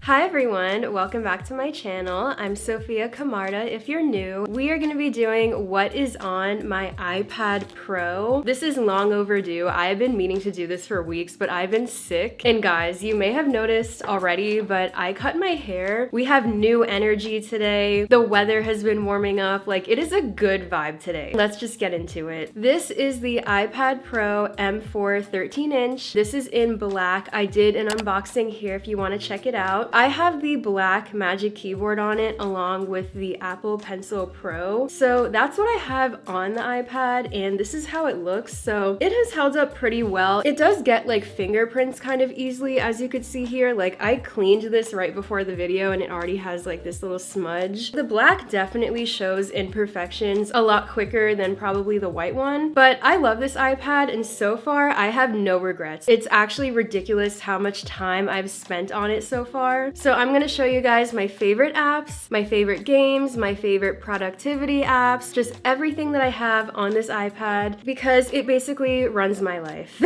Hi everyone, welcome back to my channel. I'm Sophia Camarda. If you're new, we are going to be doing what is on my iPad Pro. This is long overdue. I have been meaning to do this for weeks, but I've been sick. And guys, you may have noticed already, but I cut my hair. We have new energy today. The weather has been warming up. Like, it is a good vibe today. Let's just get into it. This is the iPad Pro M4 13-inch. This is in black. I did an unboxing here if you want to check it out. I have the black Magic Keyboard on it along with the Apple Pencil Pro. So that's what I have on the iPad, and this is how it looks. So it has held up pretty well. It does get like fingerprints kind of easily, as you could see here. Like, I cleaned this right before the video and it already has like this little smudge. The black definitely shows imperfections a lot quicker than probably the white one, but I love this iPad and so far I have no regrets. It's actually ridiculous how much time I've spent on it so far. So I'm gonna show you guys my favorite apps, my favorite games, my favorite productivity apps, just everything that I have on this iPad because it basically runs my life.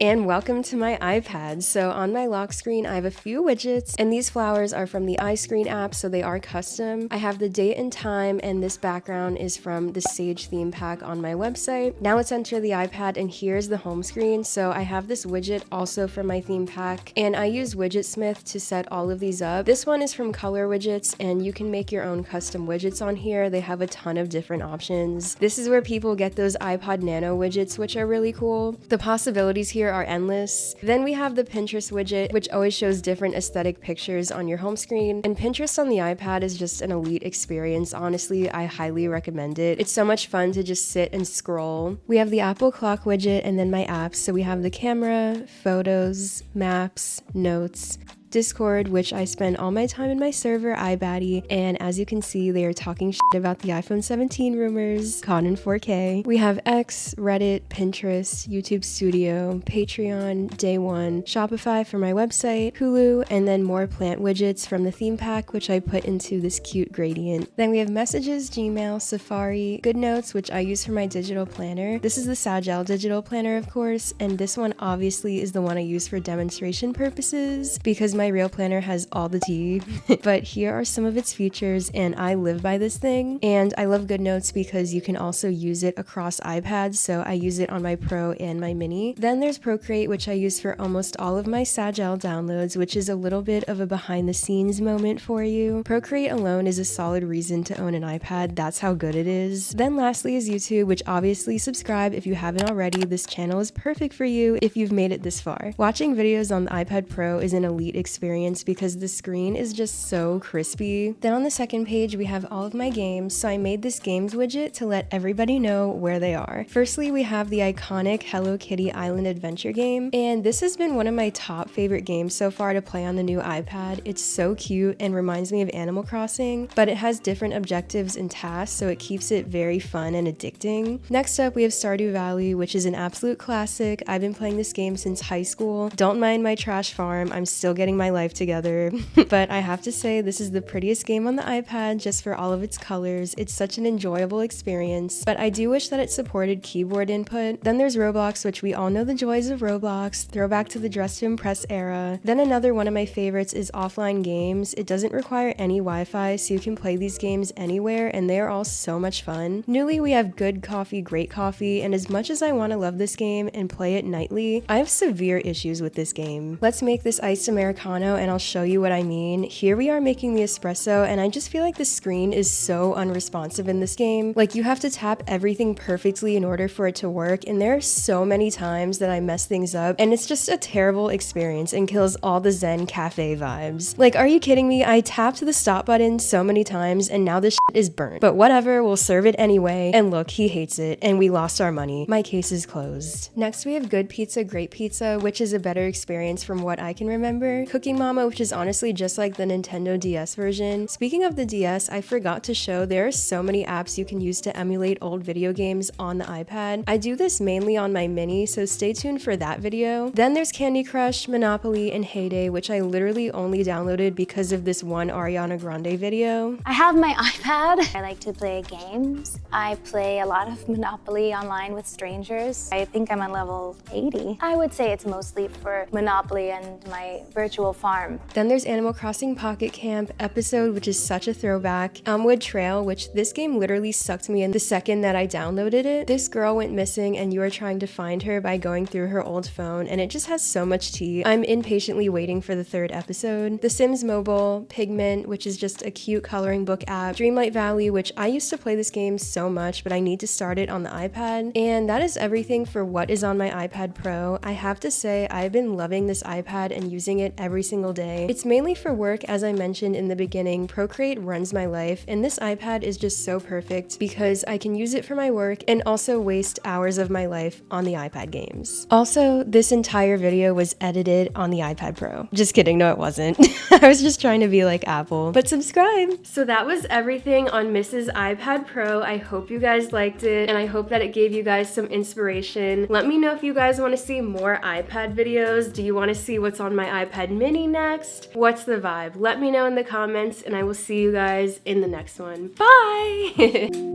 And welcome to my iPad. So on my lock screen, I have a few widgets, and these flowers are from the iScreen app, so they are custom. I have the date and time, and this background is from the Sage theme pack on my website. Now let's enter the iPad, and here's the home screen. So I have this widget also from my theme pack, and I use Widgetsmith to set all of these up. This one is from Color Widgets, and you can make your own custom widgets on here. They have a ton of different options. This is where people get those iPod Nano widgets, which are really cool. The possibilities here are endless. Then we have the Pinterest widget, which always shows different aesthetic pictures on your home screen. And Pinterest on the iPad is just an elite experience. Honestly, I highly recommend it. It's so much fun to just sit and scroll. We have the Apple Clock widget and then my apps. So we have the camera, photos, maps, notes, Discord, which I spend all my time in my server, iBaddie, and as you can see, they are talking shit about the iPhone 17 rumors, caught in 4K. We have X, Reddit, Pinterest, YouTube Studio, Patreon, Day One, Shopify for my website, Hulu, and then more plant widgets from the theme pack, which I put into this cute gradient. Then we have Messages, Gmail, Safari, GoodNotes, which I use for my digital planner. This is the Sagel digital planner, of course, and this one obviously is the one I use for demonstration purposes because my real planner has all the tea. But here are some of its features, and I live by this thing. And I love GoodNotes because you can also use it across iPads, so I use it on my Pro and my Mini. Then there's Procreate, which I use for almost all of my Sagel downloads, which is a little bit of a behind the scenes moment for you. Procreate alone is a solid reason to own an iPad. That's how good it is. Then lastly is YouTube, which obviously subscribe if you haven't already. This channel is perfect for you if you've made it this far. Watching videos on the iPad Pro is an elite experience because the screen is just so crispy. Then on the second page we have all of my games, so I made this games widget to let everybody know where they are. Firstly, we have the iconic Hello Kitty Island Adventure game, and this has been one of my top favorite games so far to play on the new iPad. It's so cute and reminds me of Animal Crossing, but it has different objectives and tasks, so it keeps it very fun and addicting. Next up we have Stardew Valley, which is an absolute classic. I've been playing this game since high school. Don't mind my trash farm, I'm still getting my life together. But I have to say, this is the prettiest game on the iPad just for all of its colors. It's such an enjoyable experience, but I do wish that it supported keyboard input. Then there's Roblox, which we all know the joys of Roblox, throwback to the Dress to Impress era. Then another one of my favorites is offline games. It doesn't require any Wi-Fi, so you can play these games anywhere, and they are all so much fun. Newly, we have Good Coffee, Great Coffee, and as much as I want to love this game and play it nightly, I have severe issues with this game. Let's make this iced Americano and I'll show you what I mean. Here we are making the espresso, and I just feel like the screen is so unresponsive in this game. Like, you have to tap everything perfectly in order for it to work, and there are so many times that I mess things up, and it's just a terrible experience and kills all the Zen cafe vibes. Like, are you kidding me? I tapped the stop button so many times and now this shit is burnt. But whatever, we'll serve it anyway. And look, he hates it, and we lost our money. My case is closed. Next we have Good Pizza, Great Pizza, which is a better experience from what I can remember. Cooking Mama, which is honestly just like the Nintendo DS version. Speaking of the DS, I forgot to show there are so many apps you can use to emulate old video games on the iPad. I do this mainly on my Mini, so stay tuned for that video. Then there's Candy Crush, Monopoly, and Heyday, which I literally only downloaded because of this one Ariana Grande video. I have my iPad. I like to play games. I play a lot of Monopoly online with strangers. I think I'm on level 80. I would say it's mostly for Monopoly and my virtual Animal Farm. Then there's Animal Crossing Pocket Camp episode, which is such a throwback. Elmwood Trail, which this game literally sucked me in the second that I downloaded it. This girl went missing and you are trying to find her by going through her old phone, and it just has so much tea. I'm impatiently waiting for the third episode. The Sims Mobile, Pigment, which is just a cute coloring book app. Dreamlight Valley, which I used to play this game so much, but I need to start it on the iPad. And that is everything for what is on my iPad Pro. I have to say, I've been loving this iPad and using it every single day. It's mainly for work, as I mentioned in the beginning. Procreate runs my life, and this iPad is just so perfect because I can use it for my work and also waste hours of my life on the iPad games. Also, this entire video was edited on the iPad Pro. Just kidding, no it wasn't. I was just trying to be like Apple, but subscribe! So that was everything on Mrs. iPad Pro. I hope you guys liked it, and I hope that it gave you guys some inspiration. Let me know if you guys want to see more iPad videos. Do you want to see what's on my iPad mini next? What's the vibe? Let me know in the comments, and I will see you guys in the next one. Bye!